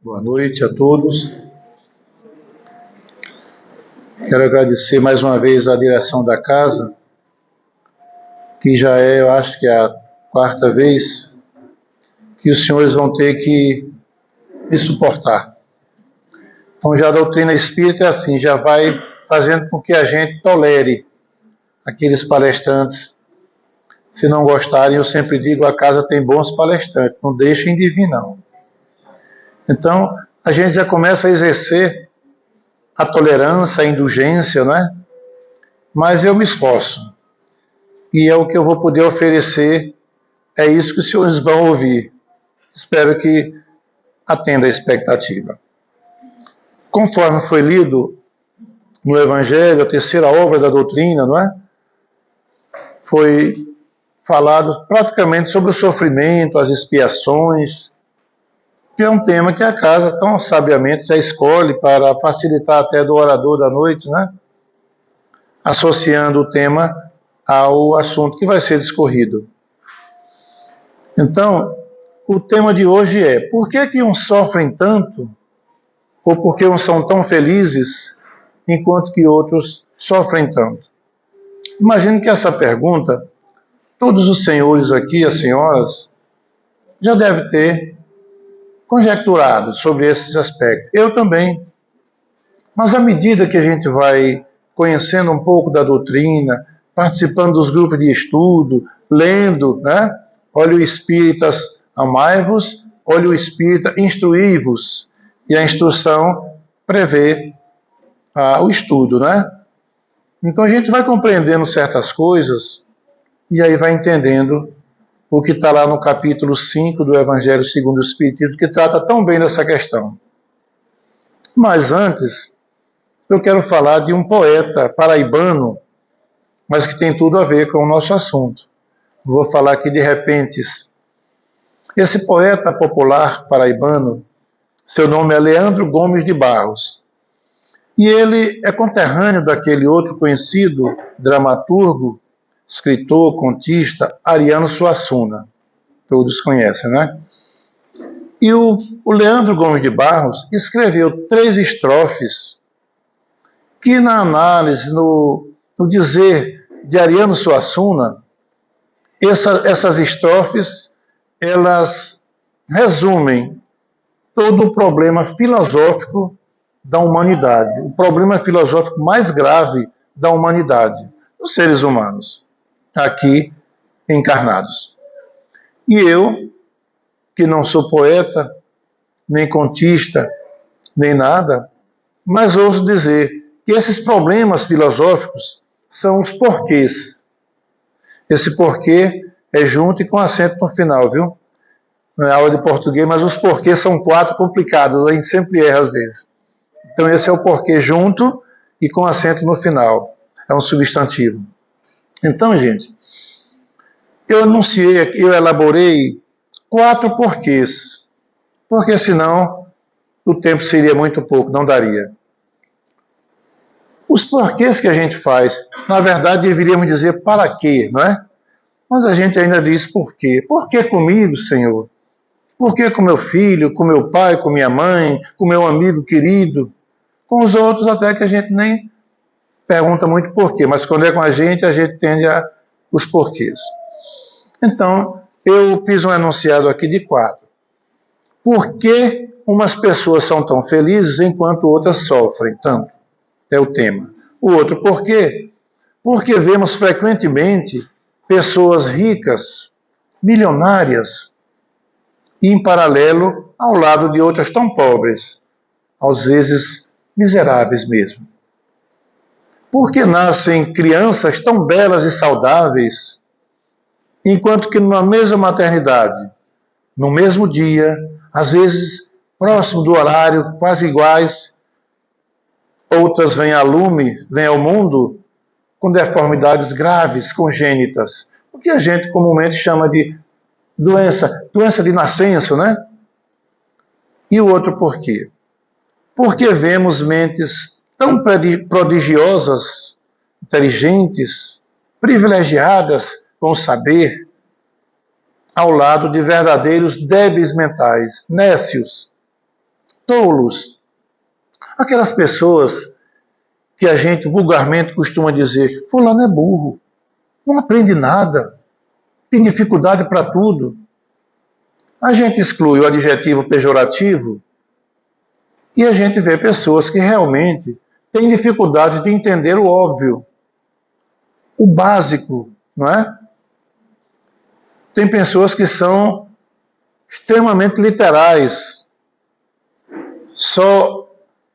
Boa noite a todos. Quero agradecer mais uma vez à direção da casa, que já é, eu acho que é a quarta vez que os senhores vão ter que me suportar. Então já a doutrina espírita é assim, já vai fazendo com que a gente tolere aqueles palestrantes. Se não gostarem, eu sempre digo, a casa tem bons palestrantes, não deixem de vir não. Então, a gente já começa a exercer a tolerância, a indulgência, né? Mas eu me esforço. E é o que eu vou poder oferecer, é isso que os senhores vão ouvir. Espero que atenda a expectativa. Conforme foi lido no Evangelho, a terceira obra da doutrina, não é? Foi falado praticamente sobre o sofrimento, as expiações, que é um tema que a casa tão sabiamente já escolhe para facilitar até do orador da noite, né? Associando o tema ao assunto que vai ser discorrido. Então, o tema de hoje é: por que uns sofrem tanto, ou por que uns são tão felizes, enquanto que outros sofrem tanto? Imagino que essa pergunta, todos os senhores aqui, as senhoras, já devem ter conjecturado sobre esses aspectos. Eu também. Mas à medida que a gente vai conhecendo um pouco da doutrina, participando dos grupos de estudo, lendo, né? Olha o Espíritas, amai-vos, olha o Espírita, instruí-vos. E a instrução prevê o estudo, né? Então a gente vai compreendendo certas coisas e aí vai entendendo o que está lá no capítulo 5 do Evangelho segundo o Espiritismo, que trata tão bem dessa questão. Mas antes, eu quero falar de um poeta paraibano, mas que tem tudo a ver com o nosso assunto. Vou falar aqui de Repentes. Esse poeta popular paraibano, seu nome é Leandro Gomes de Barros. E ele é conterrâneo daquele outro conhecido dramaturgo, escritor, contista, Ariano Suassuna. Todos conhecem, né? E o Leandro Gomes de Barros escreveu 3 estrofes que, na análise, no dizer de Ariano Suassuna, essas estrofes, elas resumem todo o problema filosófico da humanidade, o problema filosófico mais grave da humanidade, dos seres humanos, aqui encarnados. E eu, que não sou poeta, nem contista, nem nada, mas ouso dizer que esses problemas filosóficos são os porquês. Esse porquê é junto e com acento no final, viu? Não é aula de português, mas os porquês são 4 complicados, a gente sempre erra às vezes. Então esse é o porquê junto e com acento no final. É um substantivo. Então, gente, eu enunciei aqui, eu elaborei 4 porquês, porque senão o tempo seria muito pouco, não daria. Os porquês que a gente faz, na verdade deveríamos dizer para quê, não é? Mas a gente ainda diz por quê. Por que comigo, Senhor? Por que com meu filho, com meu pai, com minha mãe, com meu amigo querido? Com os outros até que a gente nem pergunta muito por quê, mas quando é com a gente tende a os porquês. Então, eu fiz um enunciado aqui de 4. Por que umas pessoas são tão felizes enquanto outras sofrem tanto? É o tema. O outro porquê? Porque vemos frequentemente pessoas ricas, milionárias, e em paralelo ao lado de outras tão pobres, às vezes miseráveis mesmo. Porque nascem crianças tão belas e saudáveis, enquanto que na mesma maternidade, no mesmo dia, às vezes próximo do horário, quase iguais, outras vêm a lume, vêm ao mundo com deformidades graves, congênitas, o que a gente comumente chama de doença de nascença, né? E o outro porquê? Porque vemos mentes tão prodigiosas, inteligentes, privilegiadas com o saber, ao lado de verdadeiros débeis mentais, nécios, tolos. Aquelas pessoas que a gente vulgarmente costuma dizer, fulano é burro, não aprende nada, tem dificuldade para tudo. A gente exclui o adjetivo pejorativo e a gente vê pessoas que realmente têm dificuldade de entender o óbvio, o básico, não é? Tem pessoas que são extremamente literais, só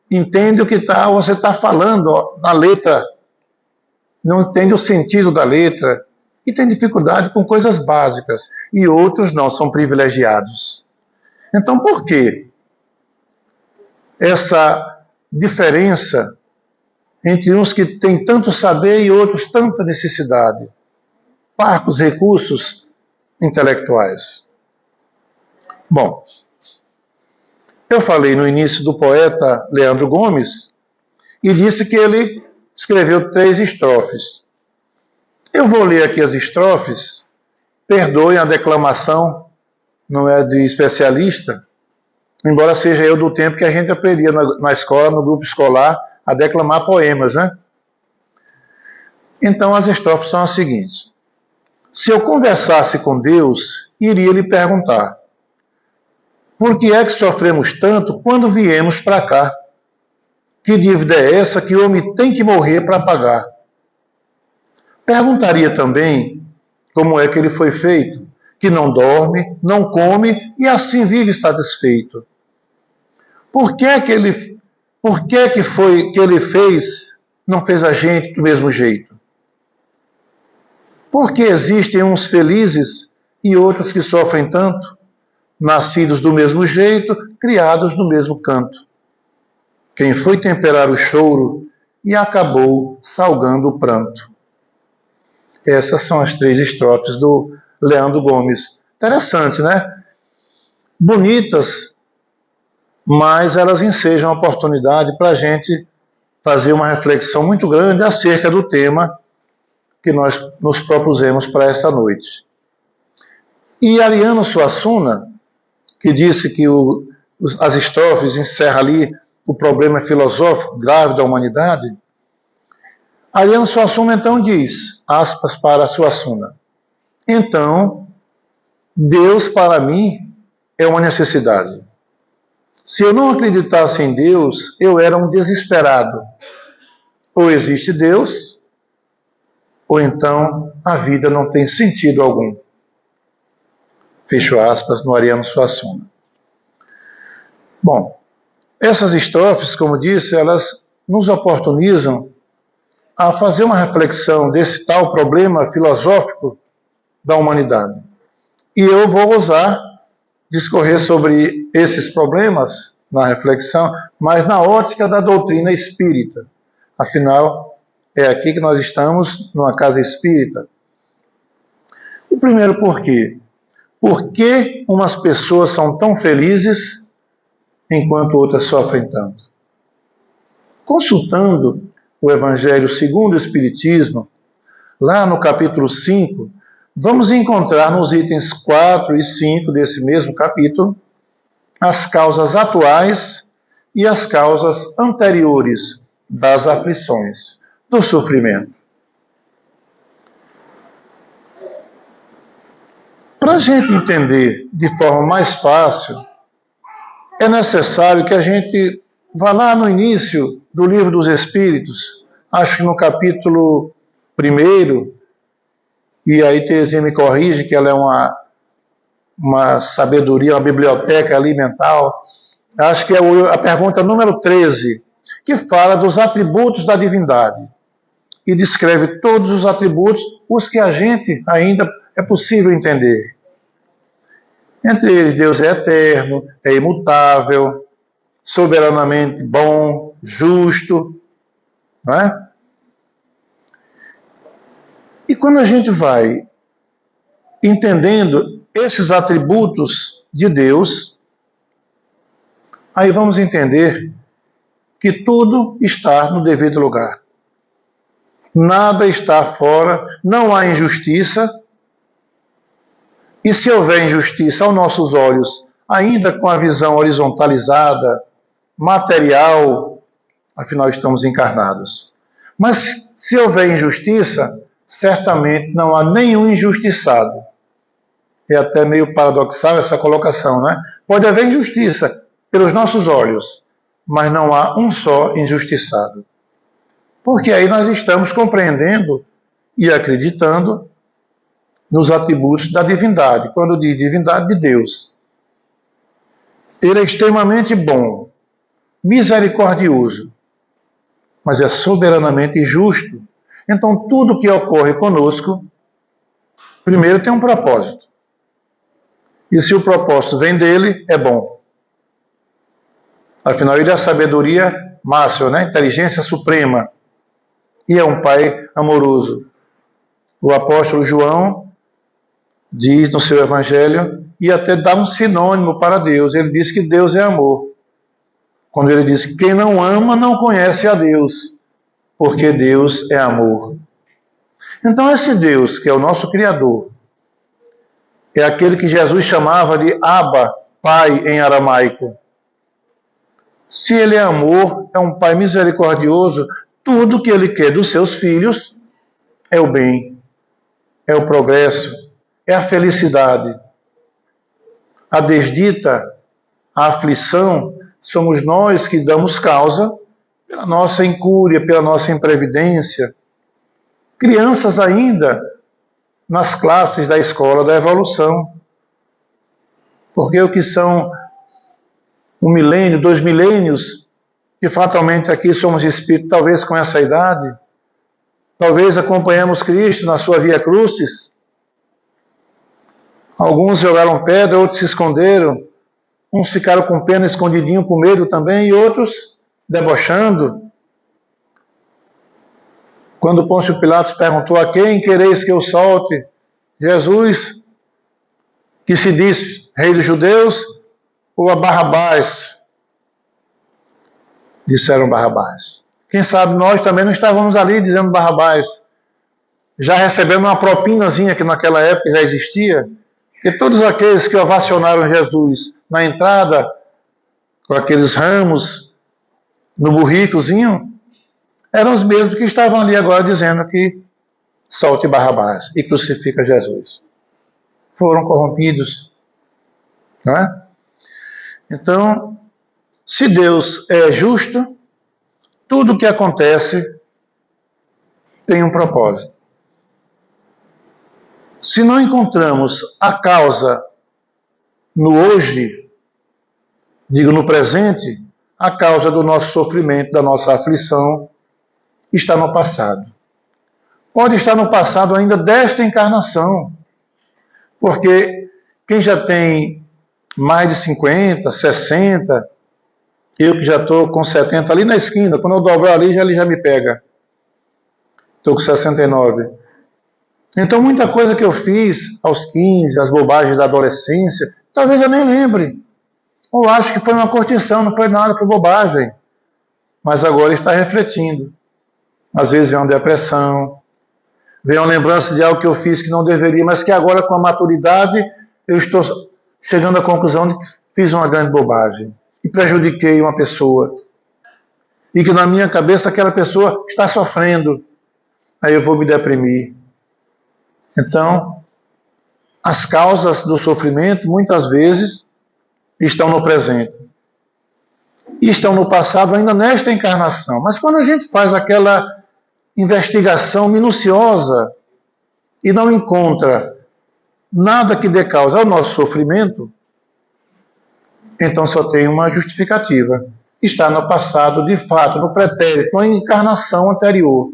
entende o que você está falando na letra, não entende o sentido da letra e tem dificuldade com coisas básicas. E outros não, são privilegiados. Então, por que essa diferença entre uns que têm tanto saber e outros tanta necessidade? Parcos recursos intelectuais. Bom, eu falei no início do poeta Leandro Gomes e disse que ele escreveu 3 estrofes. Eu vou ler aqui as estrofes, perdoem a declamação, não é de especialista, embora seja eu do tempo que a gente aprendia na escola, no grupo escolar, a declamar poemas, né? Então as estrofes são as seguintes. Se eu conversasse com Deus, iria lhe perguntar: por que é que sofremos tanto quando viemos para cá? Que dívida é essa que o homem tem que morrer para pagar? Perguntaria também como é que ele foi feito, que não dorme, não come e assim vive satisfeito. Por que ele fez, não fez a gente do mesmo jeito? Por que existem uns felizes e outros que sofrem tanto, nascidos do mesmo jeito, criados no mesmo canto? Quem foi temperar o choro e acabou salgando o pranto? Essas são as 3 estrofes do Leandro Gomes. Interessante, né? Bonitas, mas elas ensejam a oportunidade para a gente fazer uma reflexão muito grande acerca do tema que nós nos propusemos para esta noite. E Ariano Suassuna, que disse que as estrofes encerram ali o problema filosófico grave da humanidade, Ariano Suassuna então diz, aspas para Suassuna, então, Deus para mim é uma necessidade. Se eu não acreditasse em Deus, eu era um desesperado. Ou existe Deus, ou então a vida não tem sentido algum. Fecho aspas no Ariano Suassuna. Bom, essas estrofes, como disse, elas nos oportunizam a fazer uma reflexão desse tal problema filosófico da humanidade. E eu vou ousar discorrer sobre esses problemas na reflexão, mas na ótica da doutrina espírita. Afinal, é aqui que nós estamos, numa casa espírita. O primeiro porquê. Por que umas pessoas são tão felizes enquanto outras sofrem tanto? Consultando o Evangelho segundo o Espiritismo, lá no capítulo 5, vamos encontrar nos itens 4 e 5 desse mesmo capítulo as causas atuais e as causas anteriores das aflições, do sofrimento. Para a gente entender de forma mais fácil, é necessário que a gente vá lá no início do Livro dos Espíritos, acho que no capítulo 1, e aí Teresinha me corrige, que ela é uma sabedoria, uma biblioteca ali mental, acho que é a pergunta número 13, que fala dos atributos da divindade, e descreve todos os atributos, os que a gente ainda é possível entender. Entre eles, Deus é eterno, é imutável, soberanamente bom, justo, não é? E quando a gente vai entendendo esses atributos de Deus, aí vamos entender que tudo está no devido lugar. Nada está fora, não há injustiça, e se houver injustiça aos nossos olhos, ainda com a visão horizontalizada, material, afinal estamos encarnados. Mas se houver injustiça, certamente não há nenhum injustiçado. É até meio paradoxal essa colocação, né? Pode haver injustiça pelos nossos olhos, mas não há um só injustiçado. Porque aí nós estamos compreendendo e acreditando nos atributos da divindade. Quando diz divindade, de Deus. Ele é extremamente bom, misericordioso, mas é soberanamente justo. Então, tudo que ocorre conosco, primeiro tem um propósito. E se o propósito vem dele, é bom. Afinal, ele é a sabedoria máxima, né? Inteligência suprema. E é um pai amoroso. O apóstolo João diz no seu evangelho, e até dá um sinônimo para Deus. Ele diz que Deus é amor. Quando ele diz que quem não ama não conhece a Deus, porque Deus é amor. Então esse Deus, que é o nosso Criador, é aquele que Jesus chamava de Abba, Pai em aramaico. Se ele é amor, é um Pai misericordioso, tudo que ele quer dos seus filhos é o bem, é o progresso, é a felicidade. A desdita, a aflição, somos nós que damos causa pela nossa incúria, pela nossa imprevidência. Crianças ainda nas classes da escola da evolução. Porque o que são 1 milênio, 2 milênios, que fatalmente aqui somos espíritos, talvez com essa idade, talvez acompanhamos Cristo na sua via crucis. Alguns jogaram pedra, outros se esconderam, uns ficaram com pena escondidinho, com medo também, e outros debochando. Quando Pôncio Pilatos perguntou a quem quereis que eu solte, Jesus, que se diz rei dos judeus, ou a Barrabás? Disseram Barrabás. Quem sabe nós também não estávamos ali dizendo Barrabás, já recebendo uma propinazinha que naquela época já existia, porque todos aqueles que ovacionaram Jesus na entrada, com aqueles ramos no burricozinho, eram os mesmos que estavam ali agora dizendo que solte Barrabás e crucifica Jesus. Foram corrompidos, não é? Então, se Deus é justo, tudo o que acontece tem um propósito. Se não encontramos a causa no hoje, digo no presente, a causa do nosso sofrimento, da nossa aflição, está no passado. Pode estar no passado ainda desta encarnação, porque quem já tem mais de 50, 60, eu que já estou com 70 ali na esquina, quando eu dobrar ali, ele já me pega. Estou com 69. Então muita coisa que eu fiz aos 15, as bobagens da adolescência, talvez eu nem lembre. Ou acho que foi uma curtição, não foi nada, foi bobagem. Mas agora está refletindo. Às vezes vem uma depressão, vem uma lembrança de algo que eu fiz que não deveria, mas que agora com a maturidade eu estou chegando à conclusão de que fiz uma grande bobagem e prejudiquei uma pessoa. E que na minha cabeça aquela pessoa está sofrendo. Aí eu vou me deprimir. Então, as causas do sofrimento, muitas vezes, estão no presente. E estão no passado ainda nesta encarnação. Mas quando a gente faz aquela investigação minuciosa e não encontra nada que dê causa ao nosso sofrimento, então só tem uma justificativa. Está no passado, de fato, no pretérito, na encarnação anterior.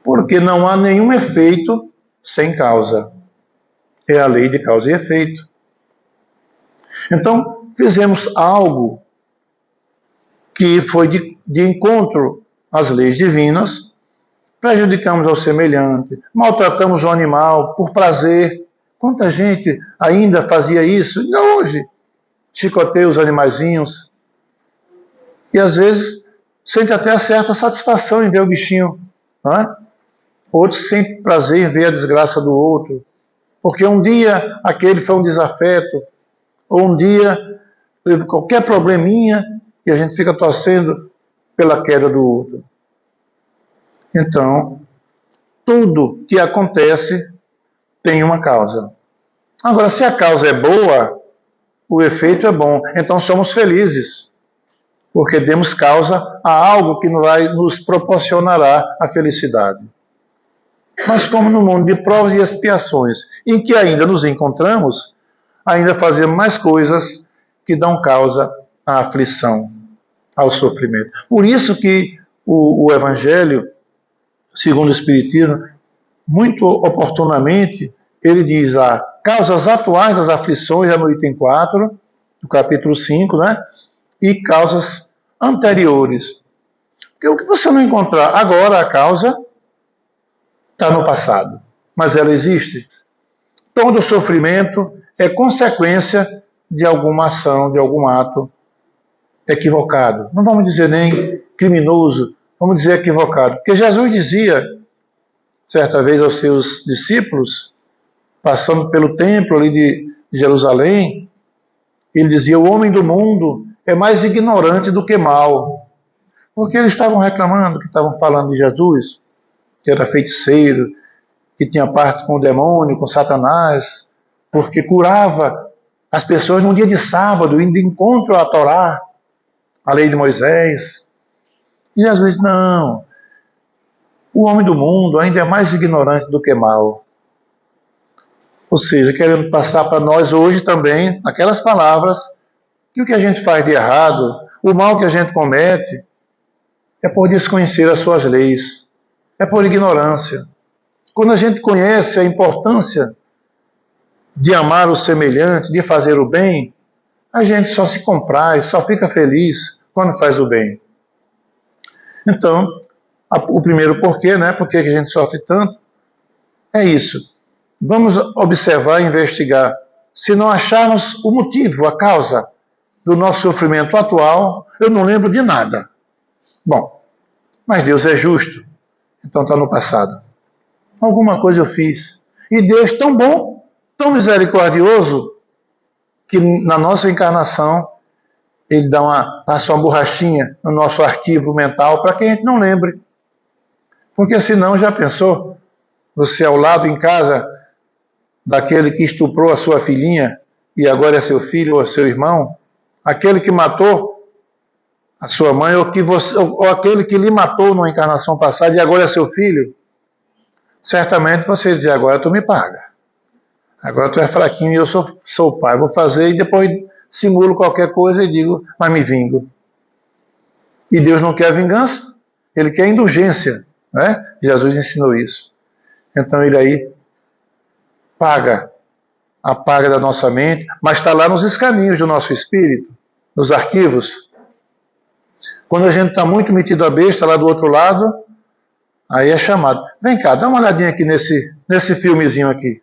Porque não há nenhum efeito sem causa. É a lei de causa e efeito. Então, fizemos algo que foi de encontro às leis divinas, prejudicamos ao semelhante, maltratamos o animal por prazer. Quanta gente ainda fazia isso? Ainda hoje. Chicoteia os animaizinhos. E às vezes sente até certa satisfação em ver o bichinho, não é? Outros sentem prazer em ver a desgraça do outro, porque um dia aquele foi um desafeto, ou um dia teve qualquer probleminha e a gente fica torcendo pela queda do outro. Então, tudo que acontece tem uma causa. Agora, se a causa é boa, o efeito é bom. Então somos felizes, porque demos causa a algo que nos proporcionará a felicidade. Mas como no mundo de provas e expiações, em que ainda nos encontramos, ainda fazemos mais coisas que dão causa à aflição, ao sofrimento. Por isso que o Evangelho, segundo o Espiritismo, muito oportunamente, ele diz lá, causas atuais das aflições, já no item 4, do capítulo 5, né? E causas anteriores. Porque o que você não encontrar agora, a causa está no passado, mas ela existe. Todo sofrimento é consequência de alguma ação, de algum ato equivocado. Não vamos dizer nem criminoso, vamos dizer equivocado. Porque Jesus dizia, certa vez aos seus discípulos, passando pelo templo ali de Jerusalém, ele dizia, o homem do mundo é mais ignorante do que mau. Porque eles estavam reclamando, que estavam falando de Jesus, que era feiticeiro, que tinha parte com o demônio, com Satanás, porque curava as pessoas num dia de sábado, indo de encontro à Torá, à lei de Moisés. E Jesus, não, o homem do mundo ainda é mais ignorante do que mau. Ou seja, querendo passar para nós hoje também aquelas palavras que o que a gente faz de errado, o mal que a gente comete, é por desconhecer as suas leis, é por ignorância. Quando a gente conhece a importância de amar o semelhante, de fazer o bem, a gente só se compraz, só fica feliz quando faz o bem. Então, o primeiro porquê, né? Por que a gente sofre tanto? É isso. Vamos observar e investigar. Se não acharmos o motivo, a causa do nosso sofrimento atual, eu não lembro de nada. Bom, mas Deus é justo, então está no passado. Alguma coisa eu fiz. E Deus tão bom, tão misericordioso, que na nossa encarnação, Ele passa uma borrachinha no nosso arquivo mental para que a gente não lembre. Porque senão, já pensou? Você ao lado em casa daquele que estuprou a sua filhinha e agora é seu filho ou seu irmão, aquele que matou a sua mãe ou aquele que lhe matou numa encarnação passada e agora é seu filho, certamente você diz, agora tu me paga. Agora tu é fraquinho e eu sou o pai. Vou fazer e depois simulo qualquer coisa e digo, mas me vingo. E Deus não quer vingança, Ele quer indulgência, né? Jesus ensinou isso. Então Ele aí apaga da nossa mente, mas está lá nos escaninhos do nosso espírito, nos arquivos. Quando a gente está muito metido a besta lá do outro lado, aí é chamado. Vem cá, dá uma olhadinha aqui nesse filmezinho aqui.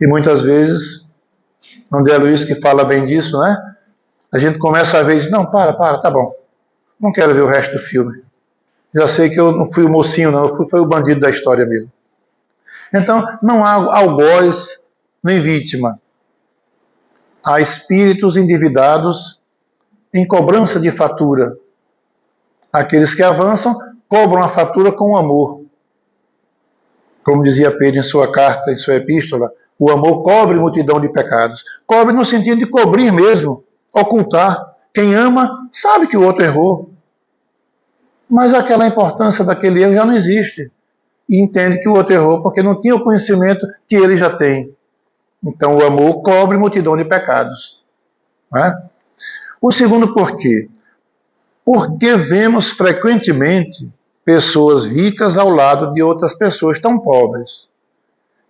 E muitas vezes, André Luiz que fala bem disso, né? A gente começa a ver e diz, não, para, tá bom. Não quero ver o resto do filme. Já sei que eu não fui o mocinho, não, foi o bandido da história mesmo. Então, não há algoz nem vítima. Há espíritos endividados em cobrança de fatura. Aqueles que avançam cobram a fatura com amor. Como dizia Pedro em sua carta, em sua epístola, o amor cobre multidão de pecados. Cobre no sentido de cobrir mesmo, ocultar. Quem ama sabe que o outro errou. Mas aquela importância daquele erro já não existe. E entende que o outro errou porque não tinha o conhecimento que ele já tem. Então o amor cobre multidão de pecados. Né? O segundo porquê. Porque vemos frequentemente pessoas ricas ao lado de outras pessoas tão pobres.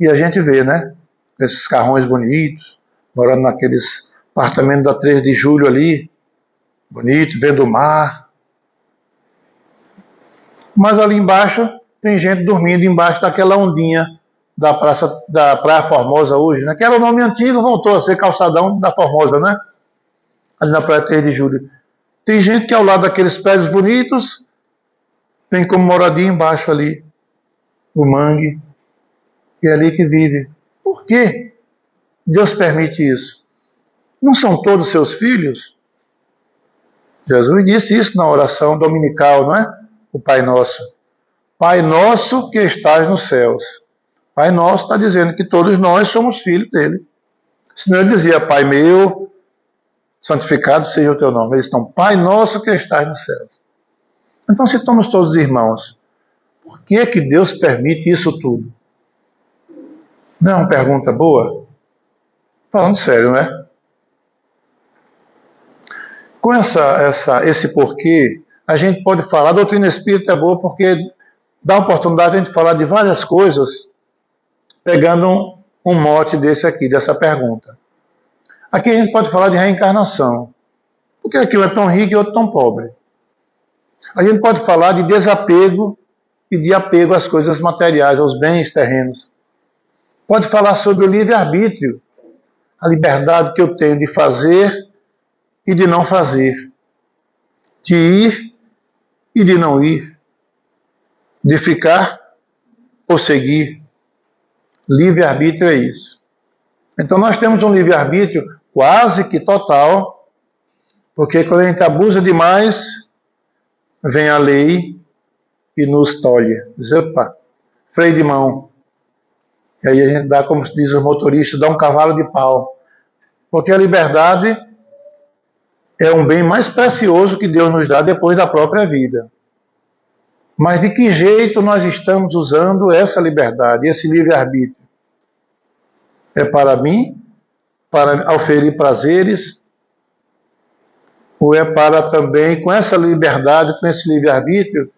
E a gente vê, né? Esses carrões bonitos, morando naqueles apartamentos da 3 de julho ali, bonito, vendo o mar. Mas ali embaixo tem gente dormindo embaixo daquela ondinha da Praia Formosa hoje, né? Que era o nome antigo, voltou a ser Calçadão da Formosa, né? Ali na Praia 3 de Julho. Tem gente que ao lado daqueles prédios bonitos tem como moradia embaixo ali o mangue, e é ali que vive. Por quê? Deus permite isso. Não são todos seus filhos? Jesus disse isso na oração dominical, não é? O Pai Nosso. Pai Nosso que estás nos céus. Pai Nosso está dizendo que todos nós somos filhos dele. Senão ele dizia, Pai meu, santificado seja o teu nome. Eles estão, Pai Nosso que estás nos céus. Então, se somos todos irmãos, por que é que Deus permite isso tudo? Não é uma pergunta boa? Falando sério, né? Com esse porquê, a gente pode falar, a doutrina espírita é boa porque dá a oportunidade de a gente falar de várias coisas, pegando um mote desse aqui, dessa pergunta. Aqui a gente pode falar de reencarnação. Por que aqui um é tão rico e outro tão pobre? A gente pode falar de desapego e de apego às coisas materiais, aos bens terrenos. Pode falar sobre o livre-arbítrio, a liberdade que eu tenho de fazer e de não fazer, de ir e de não ir, de ficar ou seguir. Livre-arbítrio é isso. Então nós temos um livre-arbítrio quase que total, porque quando a gente abusa demais, vem a lei e nos tolhe. Diz, opa, freio de mão. E aí a gente dá, como diz o motorista, dá um cavalo de pau. Porque a liberdade é um bem mais precioso que Deus nos dá depois da própria vida. Mas de que jeito nós estamos usando essa liberdade, esse livre-arbítrio? É para mim, para auferir prazeres, ou é para também, com essa liberdade, com esse livre-arbítrio,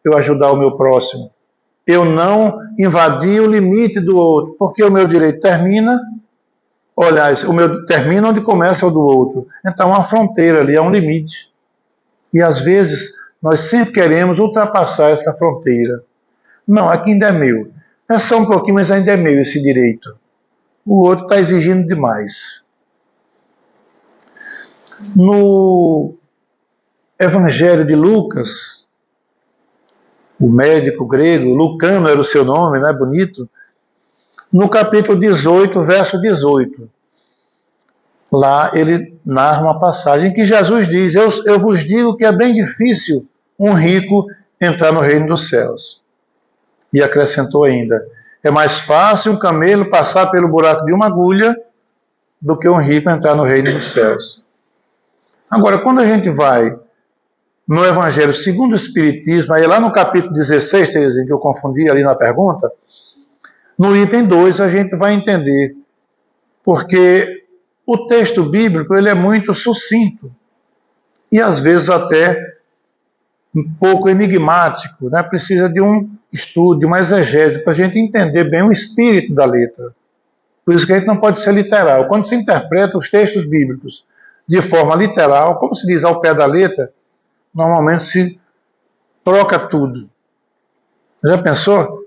eu ajudar o meu próximo? Eu não invadir o limite do outro, porque o meu direito termina, aliás, o meu termina onde começa o do outro. Então, há uma fronteira ali, há um limite. E às vezes, nós sempre queremos ultrapassar essa fronteira. Não, aqui ainda é meu. É só um pouquinho, mas ainda é meu esse direito. O outro está exigindo demais. No Evangelho de Lucas, o médico grego, Lucano era o seu nome, né? Bonito. No capítulo 18, verso 18, lá ele narra uma passagem que Jesus diz, eu vos digo que é bem difícil um rico entrar no reino dos céus. E acrescentou ainda, é mais fácil um camelo passar pelo buraco de uma agulha do que um rico entrar no reino dos céus. Agora, quando a gente vai no Evangelho segundo o Espiritismo, aí lá no capítulo 16, Terezinha, que eu confundi ali na pergunta, no item 2 a gente vai entender, porque o texto bíblico ele é muito sucinto e às vezes até um pouco enigmático, né? Precisa de um estudo, de uma exegese, para a gente entender bem o espírito da letra. Por isso que a gente não pode ser literal. Quando se interpreta os textos bíblicos de forma literal, como se diz ao pé da letra, normalmente se troca tudo. Já pensou?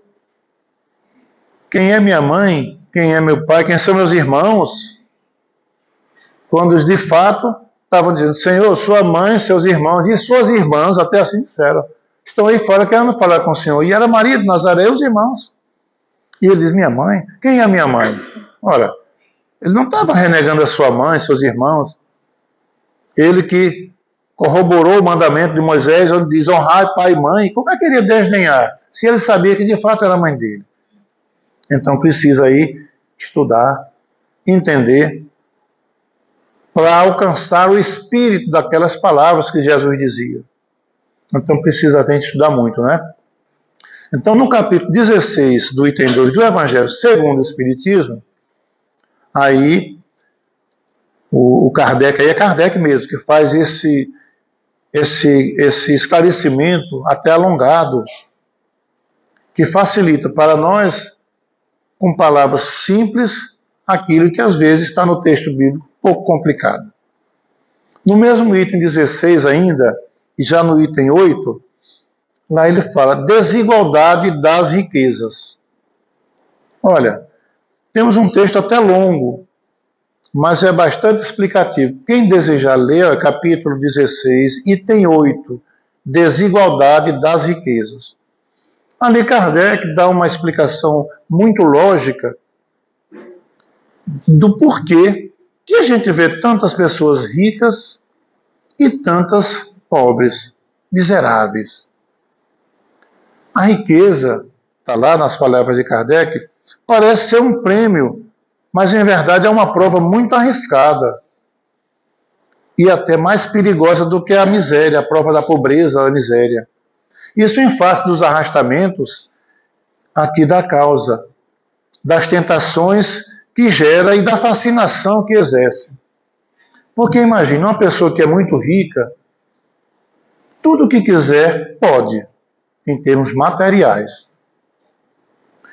Quem é minha mãe? Quem é meu pai? Quem são meus irmãos? Quando de fato estavam dizendo, Senhor, sua mãe, seus irmãos e suas irmãs, até assim disseram, estão aí fora querendo falar com o Senhor. E era Maria de Nazaré e os irmãos. E ele diz, minha mãe? Quem é minha mãe? Ora, ele não estava renegando a sua mãe, seus irmãos. Ele que corroborou o mandamento de Moisés, onde diz, honrai pai e mãe. Como é que ele ia desdenhar, se ele sabia que de fato era a mãe dele? Então precisa aí estudar, entender, para alcançar o espírito daquelas palavras que Jesus dizia. Então precisa até estudar muito, né? Então no capítulo 16 do item 2 do Evangelho segundo o Espiritismo, aí o Kardec, aí é Kardec mesmo, que faz esse esclarecimento até alongado, que facilita para nós, com palavras simples, aquilo que às vezes está no texto bíblico um pouco complicado. No mesmo item 16 ainda, e já no item 8, lá ele fala desigualdade das riquezas. Olha, temos um texto até longo, mas é bastante explicativo. Quem desejar ler, é capítulo 16, item 8, desigualdade das riquezas. Ali Kardec dá uma explicação muito lógica do porquê que a gente vê tantas pessoas ricas e tantas pobres, miseráveis. A riqueza, está lá nas palavras de Kardec, parece ser um prêmio, mas em verdade é uma prova muito arriscada e até mais perigosa do que a miséria, a prova da pobreza, a miséria. Isso em face dos arrastamentos aqui da causa, das tentações que gera e da fascinação que exerce. Porque imagine, uma pessoa que é muito rica, tudo o que quiser pode, em termos materiais.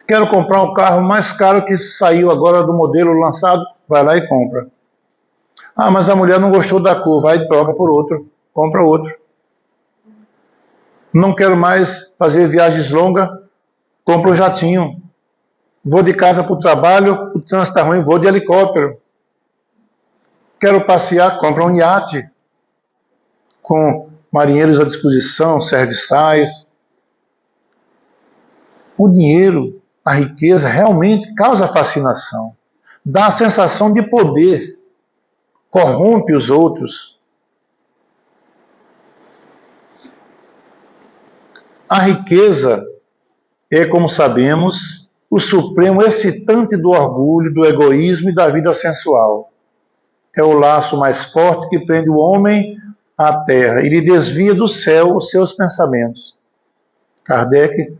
Quero comprar um carro mais caro que saiu agora do modelo lançado, vai lá e compra. Ah, mas a mulher não gostou da cor, vai e troca por outro, compra outro. Não quero mais fazer viagens longas, compra um jatinho. Vou de casa para o trabalho, o trânsito está ruim, vou de helicóptero. Quero passear, compra um iate, com marinheiros à disposição, serviçais. O dinheiro, a riqueza, realmente causa fascinação. Dá a sensação de poder, corrompe os outros. A riqueza é, como sabemos, o supremo excitante do orgulho, do egoísmo e da vida sensual. É o laço mais forte que prende o homem à terra e lhe desvia do céu os seus pensamentos. Kardec,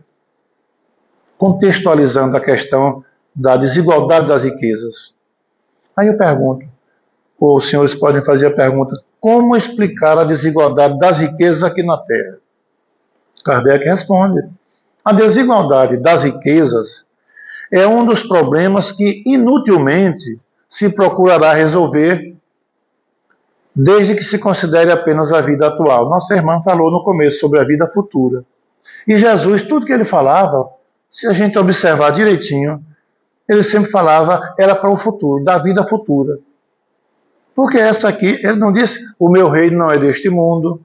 contextualizando a questão da desigualdade das riquezas. Aí eu pergunto, ou os senhores podem fazer a pergunta, como explicar a desigualdade das riquezas aqui na Terra? Kardec responde, a desigualdade das riquezas é um dos problemas que inutilmente se procurará resolver desde que se considere apenas a vida atual. Nossa irmã falou no começo sobre a vida futura. E Jesus, tudo que ele falava, se a gente observar direitinho, ele sempre falava, era para o futuro, da vida futura. Porque essa aqui, ele não disse, o meu reino não é deste mundo.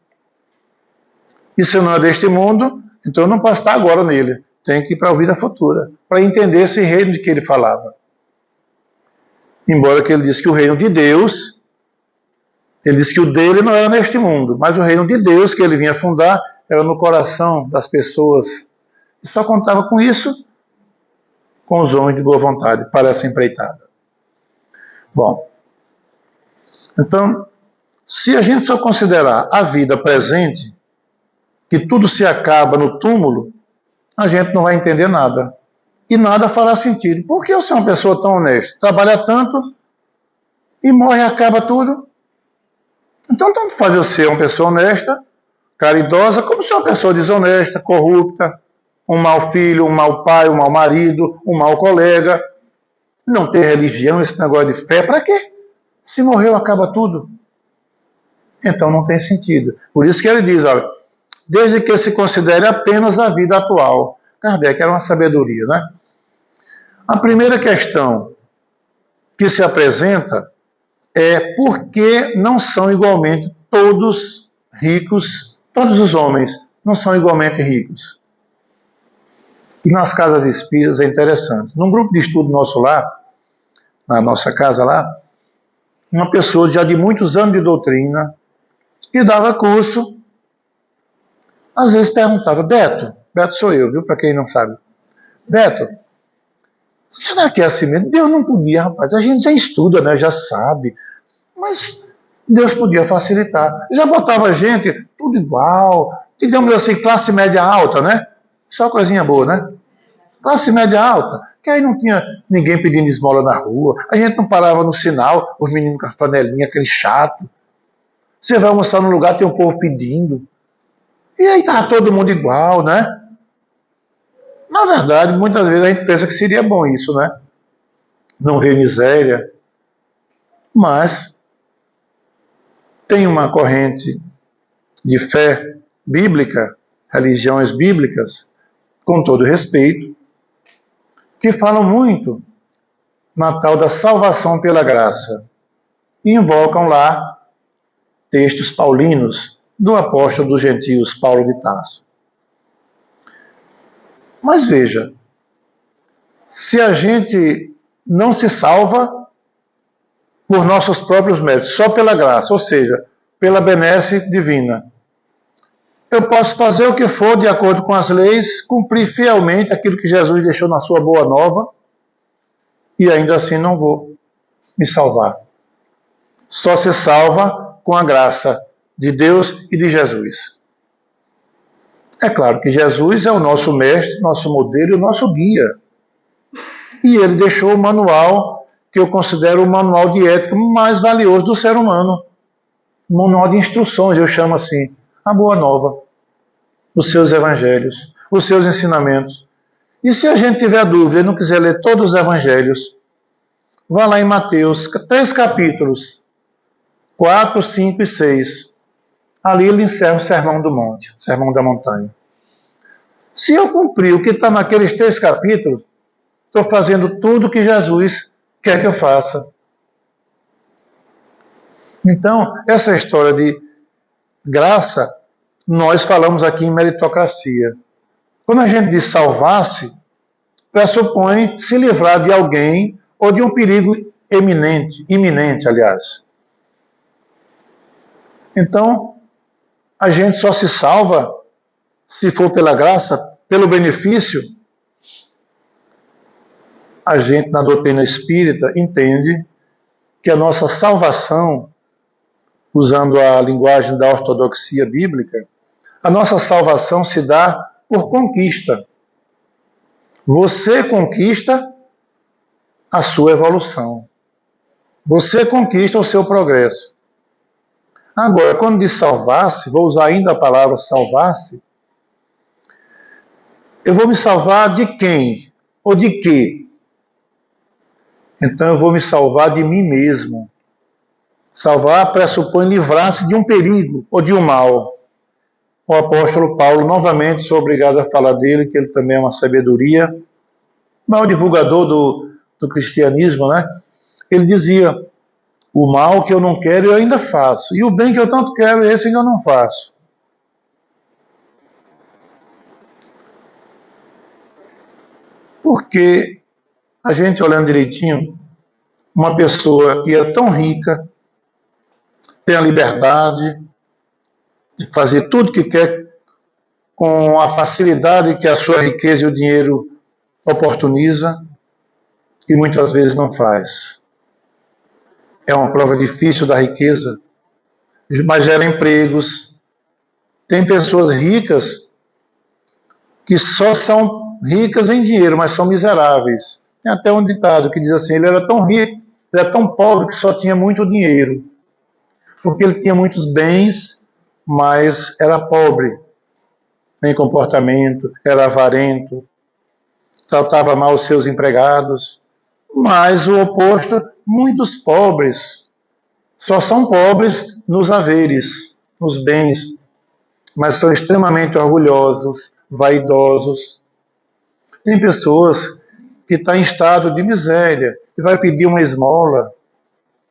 E se não é deste mundo, então eu não posso estar agora nele. Tem que ir para a vida futura, para entender esse reino de que ele falava. Embora que ele disse que o reino de Deus, ele disse que o dele não era neste mundo, mas o reino de Deus que ele vinha fundar era no coração das pessoas. E só contava com isso, com os homens de boa vontade, para essa empreitada. Bom, então, se a gente só considerar a vida presente, que tudo se acaba no túmulo, a gente não vai entender nada. E nada fará sentido. Por que eu sou uma pessoa tão honesta? Trabalha tanto e morre e acaba tudo. Então, tanto faz eu ser uma pessoa honesta, caridosa, como ser uma pessoa desonesta, corrupta, um mau filho, um mau pai, um mau marido, um mau colega. Não ter religião, esse negócio de fé, para quê? Se morreu, acaba tudo. Então não tem sentido. Por isso que ele diz, olha, desde que se considere apenas a vida atual. Kardec era uma sabedoria, né? A primeira questão que se apresenta é por que não são igualmente todos ricos, todos os homens não são igualmente ricos. E nas casas espíritas é interessante. Num grupo de estudo nosso lá, na nossa casa lá, uma pessoa já de muitos anos de doutrina, que dava curso, às vezes perguntava, Beto sou eu, viu, para quem não sabe, Beto, será que é assim mesmo? Deus não podia, rapaz, a gente já estuda, né, já sabe, mas Deus podia facilitar. Já botava gente, tudo igual, digamos assim, classe média alta, né? Só coisinha boa, né? Classe média alta, que aí não tinha ninguém pedindo esmola na rua, a gente não parava no sinal, os meninos com a flanelinha, aquele chato. Você vai almoçar num lugar, tem um povo pedindo. E aí tá todo mundo igual, né? Na verdade, muitas vezes a gente pensa que seria bom isso, né? Não ver miséria. Mas tem uma corrente de fé bíblica, religiões bíblicas, com todo respeito, que falam muito na tal da salvação pela graça. E invocam lá textos paulinos do apóstolo dos gentios, Paulo de Tarso. Mas veja, se a gente não se salva por nossos próprios méritos, só pela graça, ou seja, pela benesse divina. Eu posso fazer o que for de acordo com as leis, cumprir fielmente aquilo que Jesus deixou na sua boa nova, e ainda assim não vou me salvar. Só se salva com a graça de Deus e de Jesus. É claro que Jesus é o nosso mestre, nosso modelo e o nosso guia. E ele deixou o manual que eu considero o manual de ética mais valioso do ser humano. O manual de instruções, eu chamo assim, a Boa Nova, os seus evangelhos, os seus ensinamentos. E se a gente tiver dúvida e não quiser ler todos os evangelhos, vá lá em Mateus, 3 capítulos, 4, 5 e 6. Ali ele encerra o Sermão do Monte, o Sermão da Montanha. Se eu cumprir o que está naqueles 3 capítulos, estou fazendo tudo o que Jesus quer que eu faça. Então, essa história de graça, nós falamos aqui em meritocracia. Quando a gente diz salvar-se, pressupõe se livrar de alguém ou de um perigo iminente, aliás. Então, a gente só se salva, se for pela graça, pelo benefício. A gente, na doutrina espírita, entende que a nossa salvação, usando a linguagem da ortodoxia bíblica, a nossa salvação se dá por conquista. Você conquista a sua evolução. Você conquista o seu progresso. Agora, quando diz salvar-se, vou usar ainda a palavra salvar-se, eu vou me salvar de quem? Ou de quê? Então eu vou me salvar de mim mesmo. Salvar pressupõe livrar-se de um perigo ou de um mal. O apóstolo Paulo, novamente, sou obrigado a falar dele, que ele também é uma sabedoria, maior divulgador do cristianismo, né? Ele dizia, o mal que eu não quero eu ainda faço, e o bem que eu tanto quero, esse ainda não faço. Porque a gente olhando direitinho, uma pessoa que é tão rica, tem a liberdade de fazer tudo que quer com a facilidade que a sua riqueza e o dinheiro oportuniza, e muitas vezes não faz. É uma prova difícil da riqueza, mas gera empregos. Tem pessoas ricas que só são ricas em dinheiro, mas são miseráveis. Tem até um ditado que diz assim, ele era tão rico, ele era tão pobre que só tinha muito dinheiro. Porque ele tinha muitos bens, mas era pobre em comportamento, era avarento, tratava mal os seus empregados. Mas o oposto, muitos pobres, só são pobres nos haveres, nos bens, mas são extremamente orgulhosos, vaidosos. Tem pessoas que estão em estado de miséria e vai pedir uma esmola,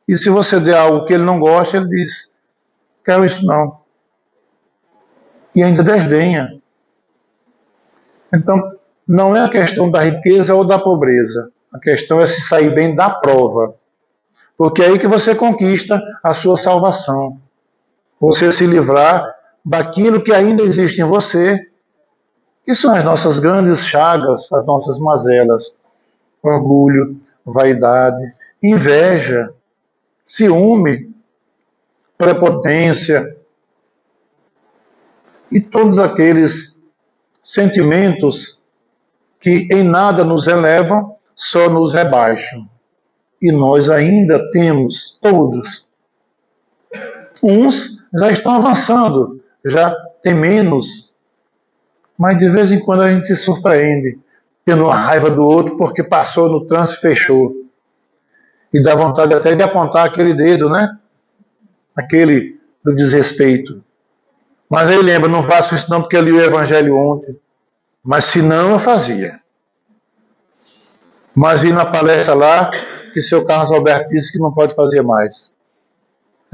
e se você der algo que ele não gosta, ele diz, quero isso não. E ainda desdenha. Então, não é a questão da riqueza ou da pobreza. A questão é se sair bem da prova. Porque é aí que você conquista a sua salvação. Você se livrar daquilo que ainda existe em você, que são as nossas grandes chagas, as nossas mazelas. Orgulho, vaidade, inveja, ciúme, prepotência e todos aqueles sentimentos que em nada nos elevam, só nos rebaixam. E nós ainda temos todos. Uns já estão avançando, já tem menos, mas de vez em quando a gente se surpreende, tendo uma raiva do outro porque passou no trânsito e fechou. E dá vontade até de apontar aquele dedo, né? Aquele do desrespeito. Mas aí lembra, não faço isso não porque eu li o Evangelho ontem. Mas se não, eu fazia. Mas vi na palestra lá que seu Carlos Alberto disse que não pode fazer mais.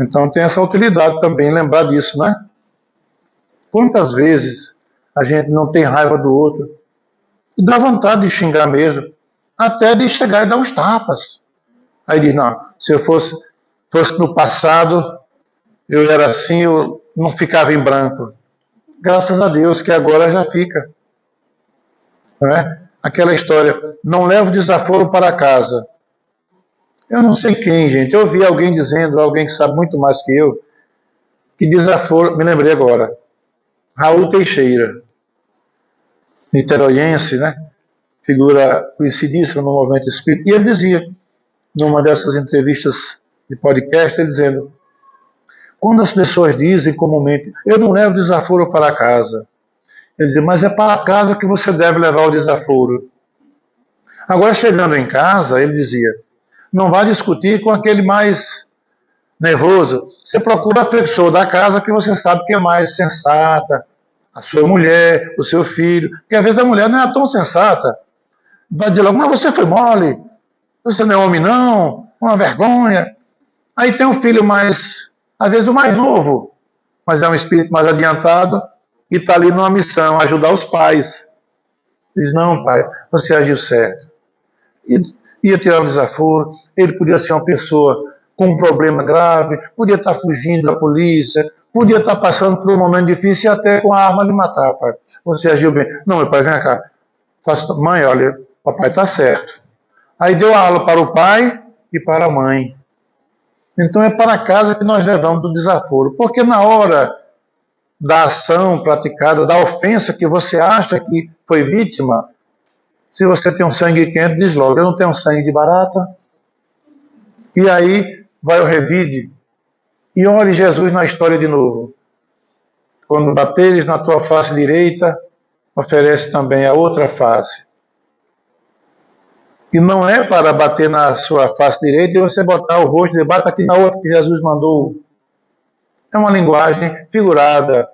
Então tem essa utilidade também, lembrar disso, né? Quantas vezes a gente não tem raiva do outro e dá vontade de xingar mesmo, até de chegar e dar uns tapas. Aí diz, não, se eu fosse no passado, eu era assim, eu não ficava em branco. Graças a Deus que agora já fica. Não é? Aquela história, não levo desaforo para casa. Eu não sei quem, gente. Eu ouvi alguém dizendo, alguém que sabe muito mais que eu, que desaforo, me lembrei agora, Raul Teixeira, niteroiense, né? Figura conhecidíssima no movimento espírita. E ele dizia, numa dessas entrevistas de podcast, ele dizendo, quando as pessoas dizem comumente, eu não levo desaforo para casa, ele dizia, mas é para casa que você deve levar o desaforo. Agora, chegando em casa, ele dizia, não vá discutir com aquele mais nervoso. Você procura a pessoa da casa que você sabe que é mais sensata, a sua mulher, o seu filho, porque às vezes a mulher não é tão sensata. Vai dizer logo, mas você foi mole, você não é homem não, uma vergonha. Aí tem um filho mais, às vezes o mais novo, mas é um espírito mais adiantado e está ali numa missão, ajudar os pais. Diz, não pai, você agiu certo. E ia tirar um desaforo, ele podia ser uma pessoa com um problema grave, podia estar fugindo da polícia, podia estar passando por um momento difícil e até com a arma de matar, pai. Você agiu bem. Não, meu pai, vem cá. Mãe, olha, papai está certo. Aí deu a aula para o pai e para a mãe. Então é para casa que nós levamos o desaforo. Porque na hora da ação praticada, da ofensa que você acha que foi vítima, se você tem um sangue quente, diz logo, eu não tenho sangue de barata. E aí vai o revide. E olhe Jesus na história de novo. Quando bateres na tua face direita, oferece também a outra face. E não é para bater na sua face direita e você botar o rosto e bata aqui na outra que Jesus mandou. É uma linguagem figurada,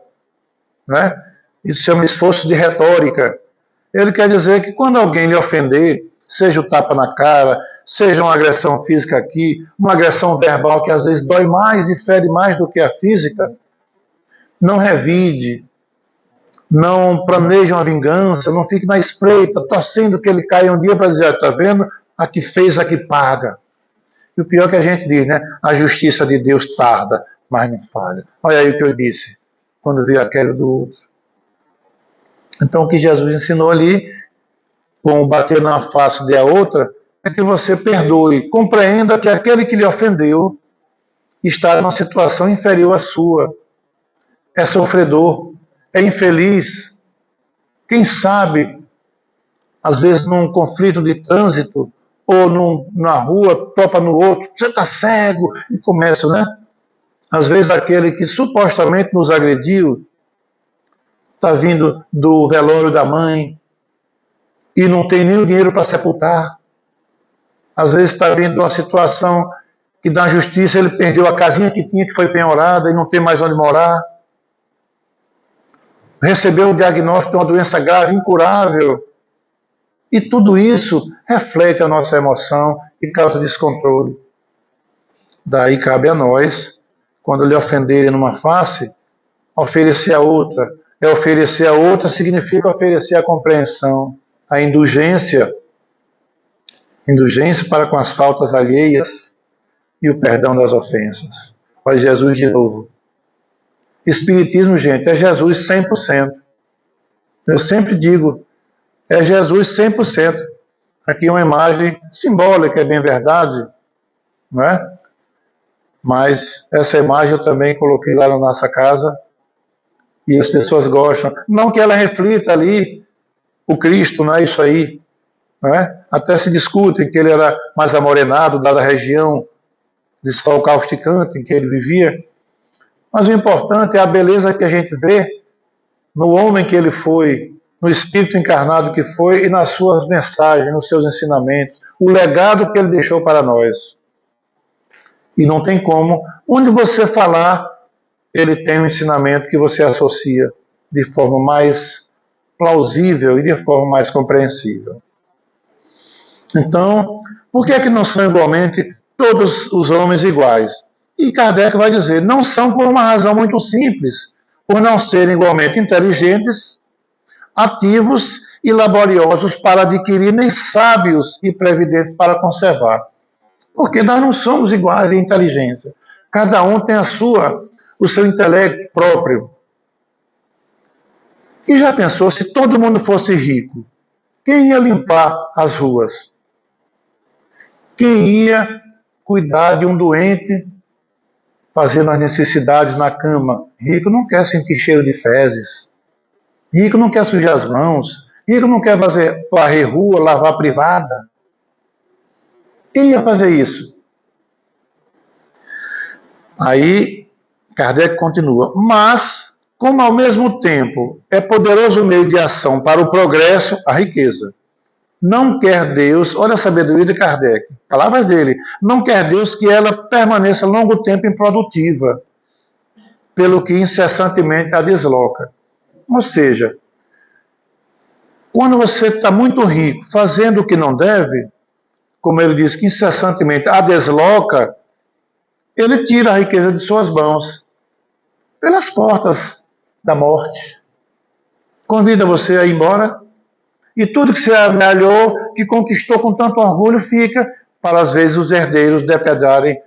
né? Isso chama esforço de retórica. Ele quer dizer que quando alguém lhe ofender, seja o tapa na cara, seja uma agressão física aqui, uma agressão verbal que às vezes dói mais e fere mais do que a física, não revide, não planeje uma vingança, não fique na espreita, torcendo que ele caia um dia para dizer, está vendo? A que fez, a que paga. E o pior que a gente diz, né? A justiça de Deus tarda, mas não falha. Olha aí o que eu disse, quando vi a queda do outro. Então o que Jesus ensinou ali, com o bater na face de a outra, é que você perdoe, compreenda que aquele que lhe ofendeu está numa situação inferior à sua, é sofredor, é infeliz. Quem sabe, às vezes num conflito de trânsito, ou na rua, topa no outro, você está cego, e começa, né? Às vezes aquele que supostamente nos agrediu, está vindo do velório da mãe, e não tem nem o dinheiro para sepultar. Às vezes está vindo uma situação que na justiça ele perdeu a casinha que tinha, que foi penhorada, e não tem mais onde morar. Recebeu o diagnóstico de uma doença grave, incurável. E tudo isso reflete a nossa emoção e causa descontrole. Daí cabe a nós, quando lhe ofenderem numa face, oferecer a outra. Oferecer a outra significa oferecer a compreensão, a indulgência para com as faltas alheias e o perdão das ofensas. Olha Jesus de novo. Espiritismo, gente, é Jesus 100%. Eu sempre digo, é Jesus 100%. Aqui é uma imagem simbólica, é bem verdade, não é? Mas essa imagem eu também coloquei lá na nossa casa e as pessoas gostam. Não que ela reflita ali o Cristo, não é isso aí, não é? Até se discutem que ele era mais amorenado, dada a região de sol causticante em que ele vivia. Mas o importante é a beleza que a gente vê no homem que ele foi, no espírito encarnado que foi e nas suas mensagens, nos seus ensinamentos, o legado que ele deixou para nós. E não tem como, onde você falar, ele tem um ensinamento que você associa de forma mais plausível e de forma mais compreensível. Então, por que é que não são igualmente todos os homens iguais? E Kardec vai dizer, não são por uma razão muito simples, por não serem igualmente inteligentes, ativos e laboriosos para adquirir, nem sábios e previdentes para conservar. Porque nós não somos iguais em inteligência. Cada um tem a sua o seu intelecto próprio. E já pensou, se todo mundo fosse rico, quem ia limpar as ruas? Quem ia cuidar de um doente, fazendo as necessidades na cama? Rico não quer sentir cheiro de fezes. Rico não quer sujar as mãos. Rico não quer varrer rua, lavar privada. Quem ia fazer isso? Aí, Kardec continua. Mas, como ao mesmo tempo é poderoso meio de ação para o progresso, a riqueza. Não quer Deus, olha a sabedoria de Kardec, palavras dele, não quer Deus que ela permaneça longo tempo improdutiva, pelo que incessantemente a desloca. Ou seja, quando você está muito rico, fazendo o que não deve, como ele diz que incessantemente a desloca, ele tira a riqueza de suas mãos, pelas portas da morte. Convida você a ir embora, e tudo que você amealhou, que conquistou com tanto orgulho, fica para, às vezes, os herdeiros depedrarem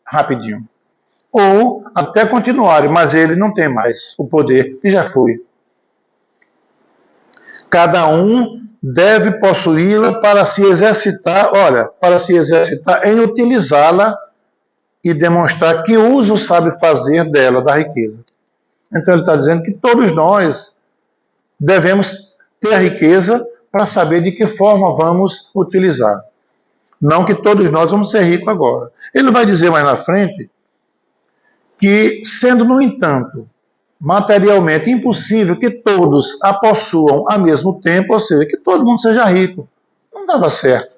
rapidinho. Ou até continuarem, mas ele não tem mais o poder, que já foi. Cada um deve possuí-la para se exercitar, para se exercitar em utilizá-la e demonstrar que uso sabe fazer dela, da riqueza. Então ele está dizendo que todos nós devemos ter a riqueza para saber de que forma vamos utilizar. Não que todos nós vamos ser ricos agora. Ele vai dizer mais na frente que, sendo, no entanto, materialmente impossível que todos a possuam ao mesmo tempo, ou seja, que todo mundo seja rico, não dava certo.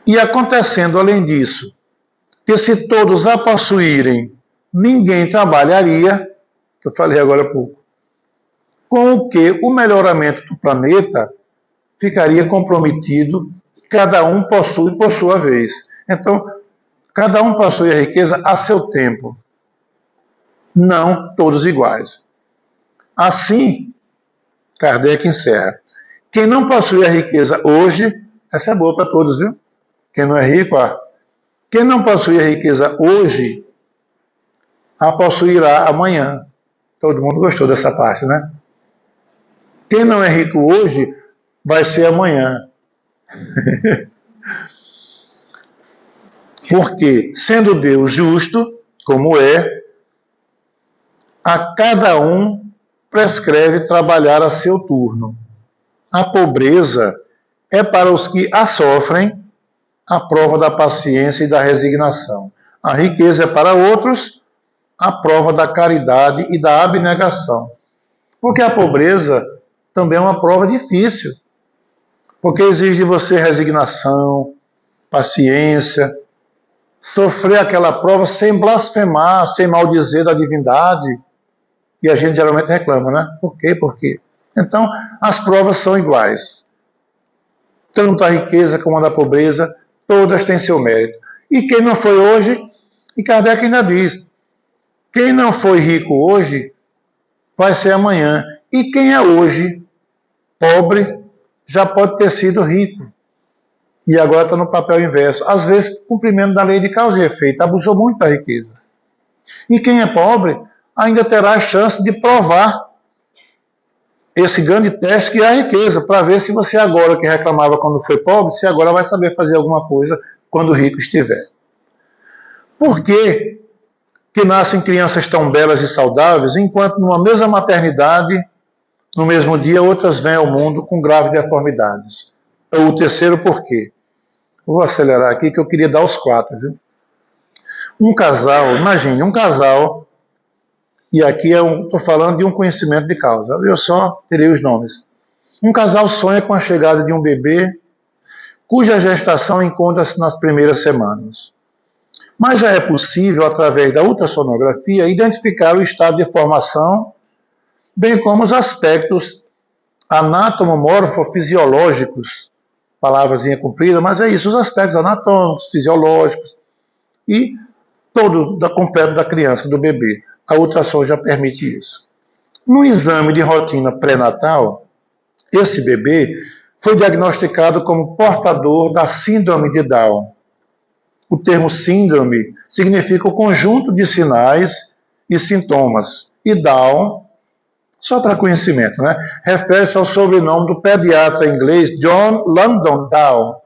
E acontecendo, além disso, que se todos a possuírem, ninguém trabalharia, que eu falei agora há pouco, com o que o melhoramento do planeta ficaria comprometido, cada um possui por sua vez. Então, cada um possui a riqueza a seu tempo, não todos iguais. Assim, Kardec encerra. Quem não possui a riqueza hoje, essa é boa para todos, viu? Quem não é rico, quem não possui a riqueza hoje, a possuirá amanhã. Todo mundo gostou dessa parte, né? Quem não é rico hoje, vai ser amanhã. Porque, sendo Deus justo, como é, a cada um prescreve trabalhar a seu turno. A pobreza é para os que a sofrem a prova da paciência e da resignação. A riqueza é para outros a prova da caridade e da abnegação. Porque a pobreza também é uma prova difícil, porque exige de você resignação, paciência, sofrer aquela prova sem blasfemar, sem maldizer da divindade, e a gente geralmente reclama, né? Por quê? Por quê? Então, as provas são iguais. Tanto a riqueza como a da pobreza, todas têm seu mérito. E quem não foi hoje, e Kardec ainda diz, quem não foi rico hoje, vai ser amanhã. E quem é hoje pobre, já pode ter sido rico. E agora está no papel inverso. Às vezes, cumprimento da lei de causa e efeito, abusou muito da riqueza. E quem é pobre, ainda terá a chance de provar esse grande teste que é a riqueza, para ver se você agora, que reclamava quando foi pobre, se agora vai saber fazer alguma coisa quando rico estiver. Por que nascem crianças tão belas e saudáveis, enquanto numa mesma maternidade, no mesmo dia, outras vêm ao mundo com graves deformidades? O terceiro porquê. Vou acelerar aqui que eu queria dar os 4, viu? Um casal, imagine, um casal, e aqui estou falando de um conhecimento de causa, eu só terei os nomes. Um casal sonha com a chegada de um bebê cuja gestação encontra-se nas primeiras semanas. Mas já é possível, através da ultrassonografia, identificar o estado de formação, bem como os aspectos anatomomorfofisiológicos, palavrazinha comprida, mas é isso, os aspectos anatômicos, fisiológicos e todo completo da criança, do bebê. A ultrassom já permite isso. No exame de rotina pré-natal, esse bebê foi diagnosticado como portador da síndrome de Down. o termo síndrome significa o conjunto de sinais e sintomas. E Down, só para conhecimento, né? Refere-se ao sobrenome do pediatra inglês John Langdon Down,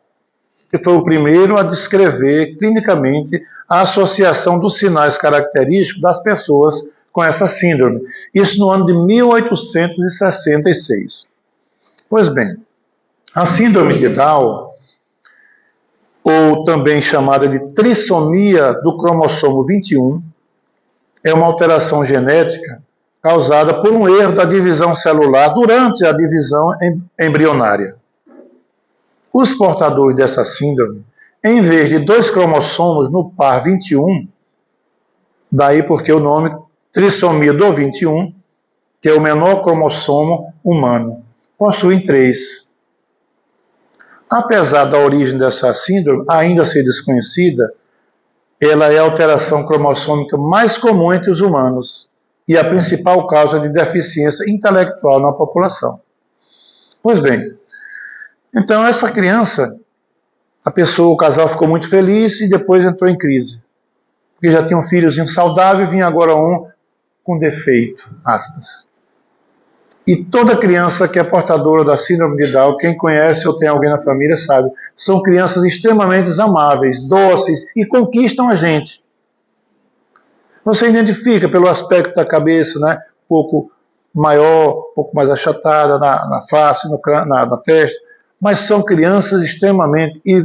que foi o primeiro a descrever clinicamente a associação dos sinais característicos das pessoas com essa síndrome. Isso no ano de 1866. Pois bem, a síndrome de Down, ou também chamada de trissomia do cromossomo 21, é uma alteração genética causada por um erro da divisão celular durante a divisão embrionária. Os portadores dessa síndrome, em vez de 2 cromossomos no par 21, daí porque o nome trissomia do 21, que é o menor cromossomo humano, possuem 3. Apesar da origem dessa síndrome ainda ser desconhecida, ela é a alteração cromossômica mais comum entre os humanos e a principal causa de deficiência intelectual na população. Pois bem, então essa criança, o casal ficou muito feliz e depois entrou em crise. Porque já tinha um filhozinho saudável e vinha agora um com defeito, aspas. E toda criança que é portadora da síndrome de Down, quem conhece ou tem alguém na família sabe, são crianças extremamente amáveis, doces e conquistam a gente. Você identifica pelo aspecto da cabeça, né? Um pouco maior, um pouco mais achatada na face, na testa, mas são crianças extremamente e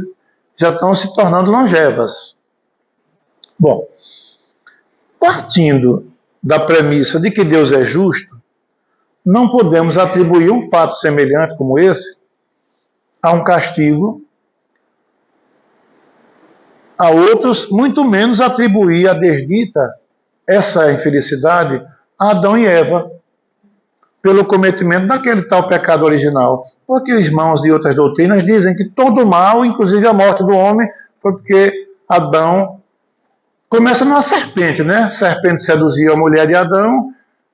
já estão se tornando longevas. Bom, partindo da premissa de que Deus é justo, não podemos atribuir um fato semelhante como esse a um castigo a outros, muito menos atribuir a desdita essa infelicidade a Adão e Eva pelo cometimento daquele tal pecado original. Porque os irmãos de outras doutrinas dizem que todo mal, inclusive a morte do homem, foi porque Adão começa numa serpente, né? A serpente seduziu a mulher de Adão,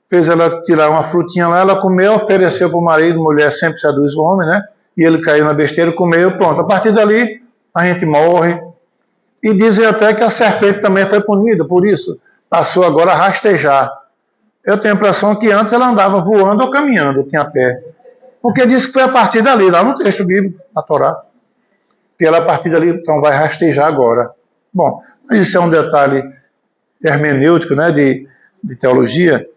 fez ela tirar uma frutinha lá, ela comeu, ofereceu para o marido, mulher sempre seduz o homem, né? E ele caiu na besteira, comeu, pronto. A partir dali, a gente morre. E dizem até que a serpente também foi punida por isso. Passou agora a rastejar. Eu tenho a impressão que antes ela andava voando ou caminhando, tinha pé. Porque diz que foi a partir dali, lá no texto bíblico, na Torá. Que ela a partir dali, então, vai rastejar agora. Bom, isso é um detalhe hermenêutico, né, de teologia.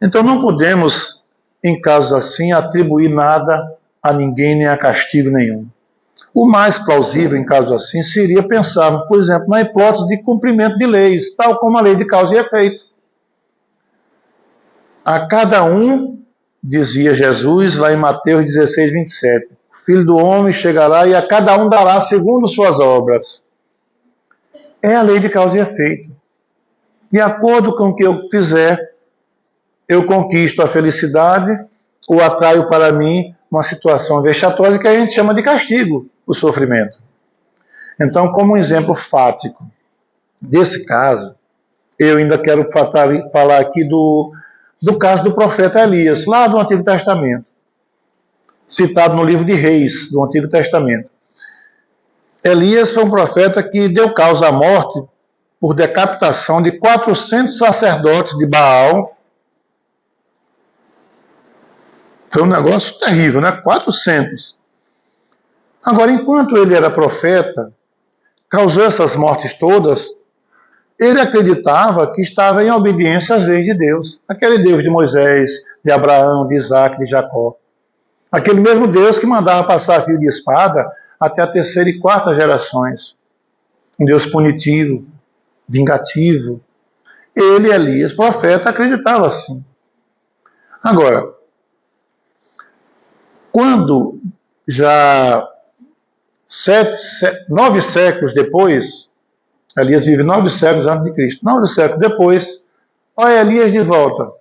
Então não podemos, em casos assim, atribuir nada a ninguém, nem a castigo nenhum. O mais plausível em casos assim seria pensarmos, por exemplo, na hipótese de cumprimento de leis, tal como a lei de causa e efeito. A cada um, dizia Jesus lá em Mateus 16, 27, o Filho do Homem chegará e a cada um dará segundo suas obras. É a lei de causa e efeito. De acordo com o que eu fizer, eu conquisto a felicidade ou atraio para mim uma situação vexatória que a gente chama de castigo, o sofrimento. Então, como um exemplo fático desse caso, eu ainda quero falar aqui do caso do profeta Elias, lá do Antigo Testamento, citado no livro de Reis, do Antigo Testamento. Elias foi um profeta que deu causa à morte por decapitação de 400 sacerdotes de Baal. Foi um negócio terrível, né? 400. Agora, enquanto ele era profeta, causou essas mortes todas, ele acreditava que estava em obediência às leis de Deus. Aquele Deus de Moisés, de Abraão, de Isaac, de Jacó. Aquele mesmo Deus que mandava passar fio de espada até a 3ª e 4ª gerações. Um Deus punitivo, vingativo. Ele, Elias, profeta, acreditava assim. Agora, quando já 9 séculos depois, Elias vive 9 séculos antes de Cristo, 9 séculos depois, olha Elias de volta.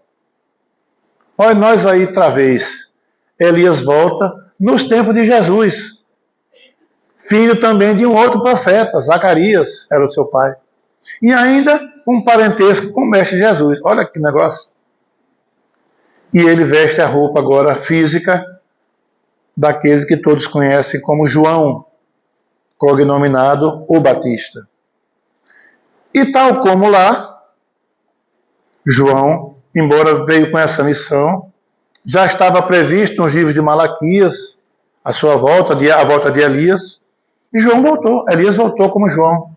Olha nós aí outra vez. Elias volta nos tempos de Jesus. Filho também de um outro profeta, Zacarias era o seu pai. E ainda um parentesco com o mestre Jesus. Olha que negócio. E ele veste a roupa agora física daquele que todos conhecem como João, cognominado o Batista. E tal como lá, João, embora veio com essa missão, já estava previsto nos livros de Malaquias a sua volta, a volta de Elias, e João voltou, Elias voltou como João,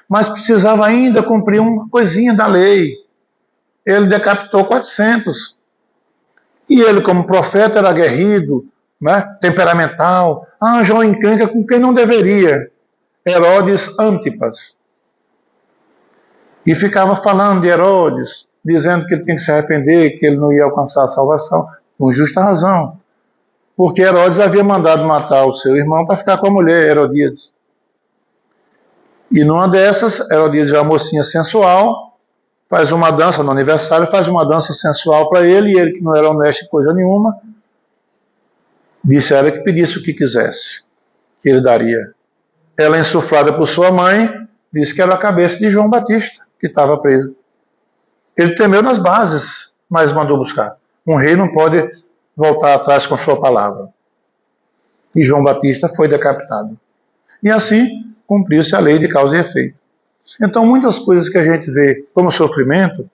mas precisava ainda cumprir uma coisinha da lei. Ele decapitou 400, e ele como profeta era aguerrido, né, temperamental, João encrenca com quem não deveria, Herodes Antipas, e ficava falando de Herodes, dizendo que ele tinha que se arrepender, que ele não ia alcançar a salvação, com justa razão, porque Herodes havia mandado matar o seu irmão para ficar com a mulher, Herodíades. E numa dessas, Herodíades, uma mocinha sensual, faz uma dança no aniversário, faz uma dança sensual para ele, e ele, que não era honesto em coisa nenhuma, disse a ela que pedisse o que quisesse, que ele daria. Ela, insuflada por sua mãe, disse que era a cabeça de João Batista, que estava preso. Ele temeu nas bases, mas mandou buscar. Um rei não pode voltar atrás com sua palavra. E João Batista foi decapitado. E assim cumpriu-se a lei de causa e efeito. Então, muitas coisas que a gente vê como sofrimento,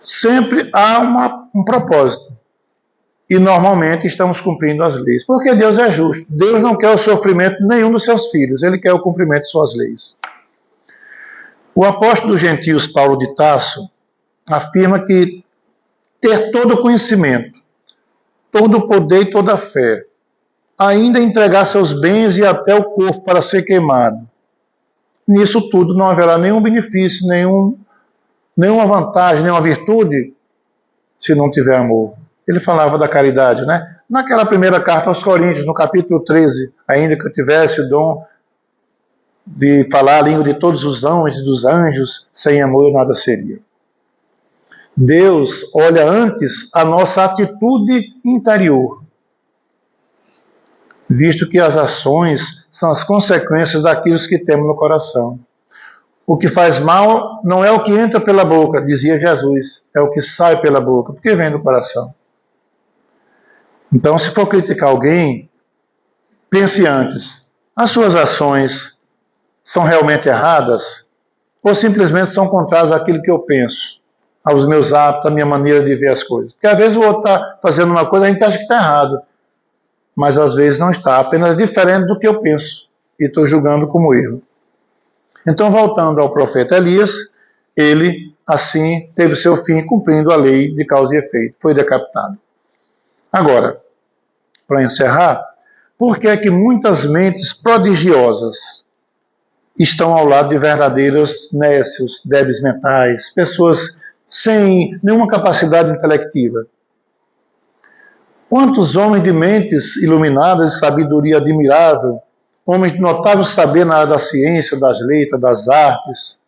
sempre há um propósito. E normalmente estamos cumprindo as leis. Porque Deus é justo. Deus não quer o sofrimento nenhum dos seus filhos. Ele quer o cumprimento de suas leis. O apóstolo dos gentios, Paulo de Tarso, afirma que ter todo o conhecimento, todo o poder e toda a fé, ainda entregar seus bens e até o corpo para ser queimado, nisso tudo não haverá nenhum benefício, nenhuma vantagem, nenhuma virtude, se não tiver amor. Ele falava da caridade, né? Naquela primeira carta aos Coríntios, no capítulo 13, ainda que eu tivesse o dom de falar a língua de todos os homens e dos anjos, sem amor eu nada seria. Deus olha antes a nossa atitude interior, visto que as ações são as consequências daquilo que temos no coração. O que faz mal não é o que entra pela boca, dizia Jesus, é o que sai pela boca, porque vem do coração. Então, se for criticar alguém, pense antes, as suas ações são realmente erradas ou simplesmente são contrárias àquilo que eu penso, aos meus hábitos, à minha maneira de ver as coisas? Porque às vezes o outro está fazendo uma coisa, a gente acha que está errado, mas às vezes não está, apenas diferente do que eu penso e estou julgando como erro. Então, voltando ao profeta Elias, ele assim teve seu fim cumprindo a lei de causa e efeito, foi decapitado. Agora, para encerrar, por que é que muitas mentes prodigiosas estão ao lado de verdadeiros nécios, débeis mentais, pessoas sem nenhuma capacidade intelectiva? Quantos homens de mentes iluminadas e sabedoria admirável, homens de notável saber na área da ciência, das letras, das artes,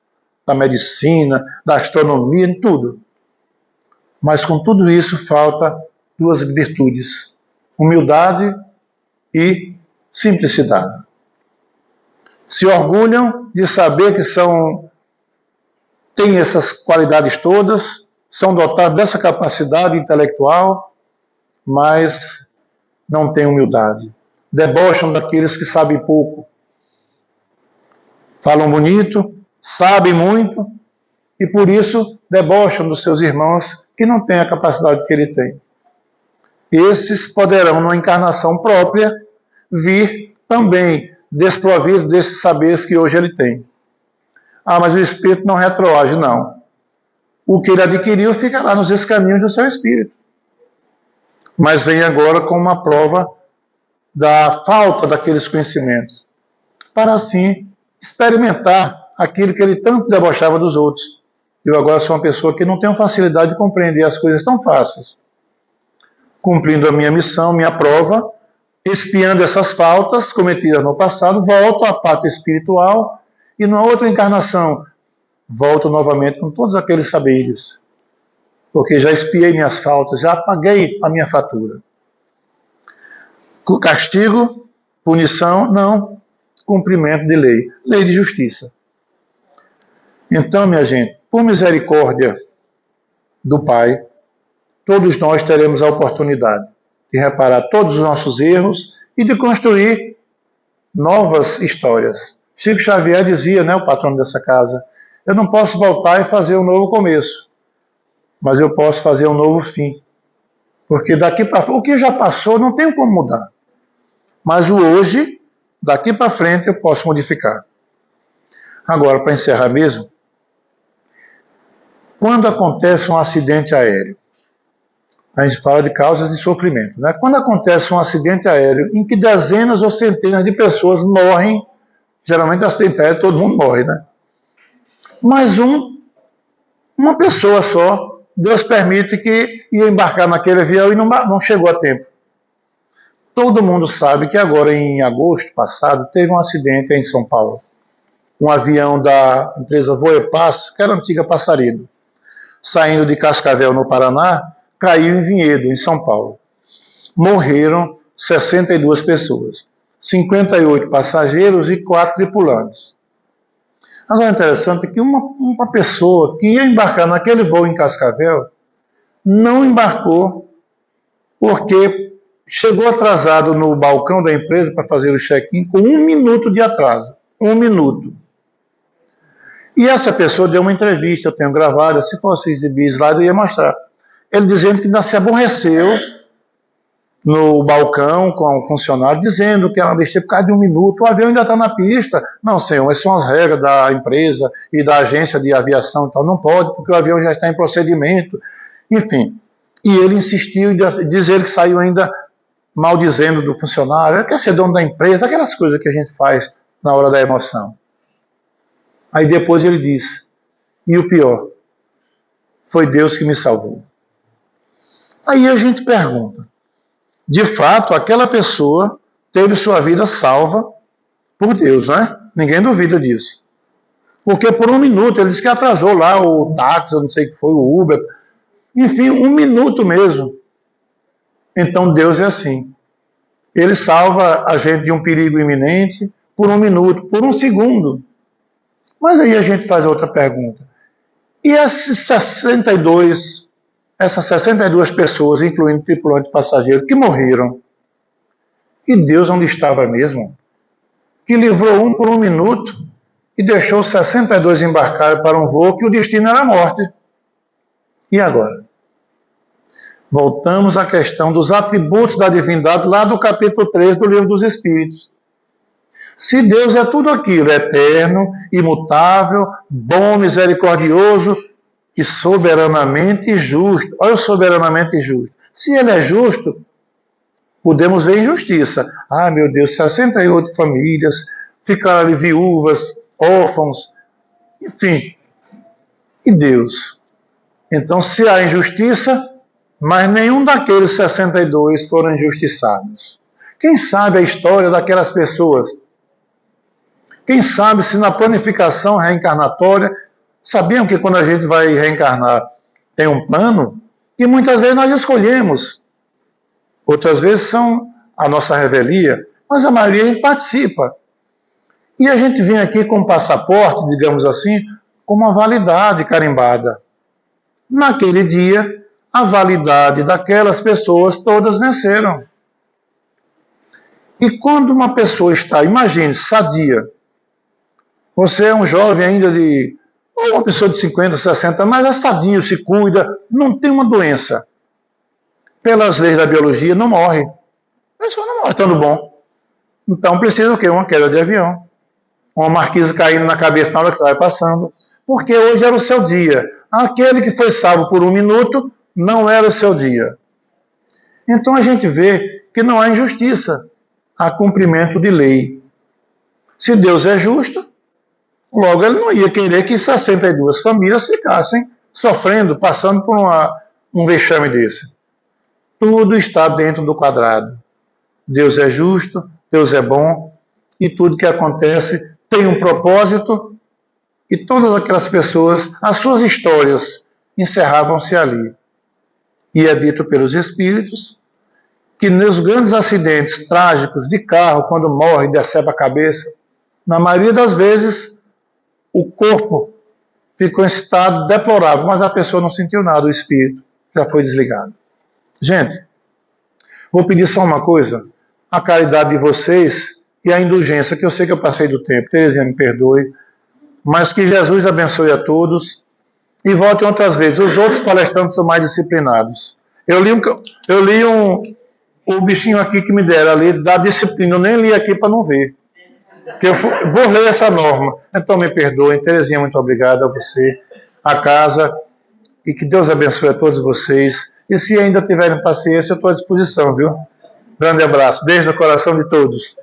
da medicina, da astronomia, em tudo. Mas com tudo isso falta duas virtudes: humildade e simplicidade. Se orgulham de saber que têm essas qualidades todas, são dotados dessa capacidade intelectual, mas não têm humildade. Debocham daqueles que sabem pouco. Falam bonito, sabem muito, e por isso debocham dos seus irmãos que não têm a capacidade que ele tem. Esses poderão, numa encarnação própria, vir também desprovido desses saberes que hoje ele tem. Mas o espírito não retroage, não. O que ele adquiriu fica lá nos escaninhos do seu espírito. Mas vem agora com uma prova da falta daqueles conhecimentos, para assim experimentar aquilo que ele tanto debochava dos outros. Eu agora sou uma pessoa que não tenho facilidade de compreender as coisas tão fáceis. Cumprindo a minha missão, minha prova, expiando essas faltas cometidas no passado, volto à pátria espiritual e numa outra encarnação volto novamente com todos aqueles saberes, porque já expiei minhas faltas, já paguei a minha fatura. Castigo, punição, não. Cumprimento de lei, lei de justiça. Então, minha gente, por misericórdia do Pai, todos nós teremos a oportunidade de reparar todos os nossos erros e de construir novas histórias, Chico Xavier dizia, né, o patrono dessa casa, eu não posso voltar e fazer um novo começo, mas eu posso fazer um novo fim. Porque daqui para frente, o que já passou não tem como mudar. Mas o hoje, daqui para frente, eu posso modificar. Agora, para encerrar mesmo, quando acontece um acidente aéreo, a gente fala de causas de sofrimento, né? Quando acontece um acidente aéreo em que dezenas ou centenas de pessoas morrem, geralmente acidente aéreo todo mundo morre, né? Mas uma pessoa só, Deus permite que ia embarcar naquele avião e não chegou a tempo. Todo mundo sabe que agora, em agosto passado, teve um acidente em São Paulo. Um avião da empresa Voepass, que era a antiga Passarido, saindo de Cascavel, no Paraná, caiu em Vinhedo, em São Paulo. Morreram 62 pessoas, 58 passageiros e 4 tripulantes. Agora, interessante é que uma pessoa que ia embarcar naquele voo em Cascavel não embarcou porque chegou atrasado no balcão da empresa para fazer o check-in com 1 minuto de atraso. 1 minuto. E essa pessoa deu uma entrevista, eu tenho gravada, se fosse exibir slide eu ia mostrar. Ele dizendo que ainda se aborreceu no balcão com o funcionário, dizendo que era uma besteira por causa de 1 minuto, o avião ainda está na pista. Não, senhor, essas são as regras da empresa e da agência de aviação e tal, não pode, porque o avião já está em procedimento. Enfim, e ele insistiu em dizer que saiu ainda maldizendo do funcionário, ele quer ser dono da empresa, aquelas coisas que a gente faz na hora da emoção. Aí depois ele disse, e o pior, foi Deus que me salvou. Aí a gente pergunta, de fato, aquela pessoa teve sua vida salva por Deus, né? Ninguém duvida disso. Porque por 1 minuto, ele disse que atrasou lá o táxi, eu não sei o que foi, o Uber, enfim, 1 minuto mesmo. Então Deus é assim. Ele salva a gente de um perigo iminente por 1 minuto, por 1 segundo. Mas aí a gente faz outra pergunta. E essas 62 pessoas, incluindo tripulante e passageiro, que morreram, e Deus onde estava mesmo? Que livrou um por 1 minuto e deixou 62 embarcar para um voo que o destino era a morte. E agora? Voltamos à questão dos atributos da divindade lá do capítulo 3 do Livro dos Espíritos. Se Deus é tudo aquilo, eterno, imutável, bom, misericordioso e soberanamente justo. Olha o soberanamente justo. Se ele é justo, podemos ver injustiça. Ah, meu Deus, 68 famílias ficaram ali viúvas, órfãos, enfim. E Deus? Então, se há injustiça, mas nenhum daqueles 62 foram injustiçados. Quem sabe a história daquelas pessoas? Quem sabe se na planificação reencarnatória, sabiam que quando a gente vai reencarnar tem um plano, que muitas vezes nós escolhemos, outras vezes são a nossa revelia, mas a maioria a gente participa. E a gente vem aqui com um passaporte, digamos assim, com uma validade carimbada. Naquele dia, a validade daquelas pessoas todas venceram. E quando uma pessoa está, imagine, sadia, você é um jovem ainda ou uma pessoa de 50, 60, mas é sadio, se cuida, não tem uma doença. Pelas leis da biologia, não morre. A pessoa não morre estando bom. Então precisa o quê? Uma queda de avião. Uma marquise caindo na cabeça na hora que você vai passando. Porque hoje era o seu dia. Aquele que foi salvo por 1 minuto, não era o seu dia. Então a gente vê que não há injustiça. Há cumprimento de lei. Se Deus é justo, logo ele não ia querer que 62 famílias ficassem sofrendo, passando por um vexame desse. Tudo está dentro do quadrado. Deus é justo, Deus é bom, e tudo que acontece tem um propósito, e todas aquelas pessoas, as suas histórias encerravam-se ali. E é dito pelos Espíritos que nos grandes acidentes trágicos de carro, quando morre e decepa a cabeça, na maioria das vezes o corpo ficou em estado deplorável, mas a pessoa não sentiu nada, o espírito já foi desligado. Gente, vou pedir só uma coisa, a caridade de vocês e a indulgência, que eu sei que eu passei do tempo. Terezinha, me perdoe. Mas que Jesus abençoe a todos e voltem outras vezes. Os outros palestrantes são mais disciplinados. Eu li o bichinho aqui que me deram ali, da disciplina. Eu nem li aqui para não ver. Que eu burlei essa norma. Então me perdoem. Terezinha, muito obrigado a você, a casa, e que Deus abençoe a todos vocês. E se ainda tiverem paciência, eu estou à disposição, viu? Grande abraço. Beijo no coração de todos.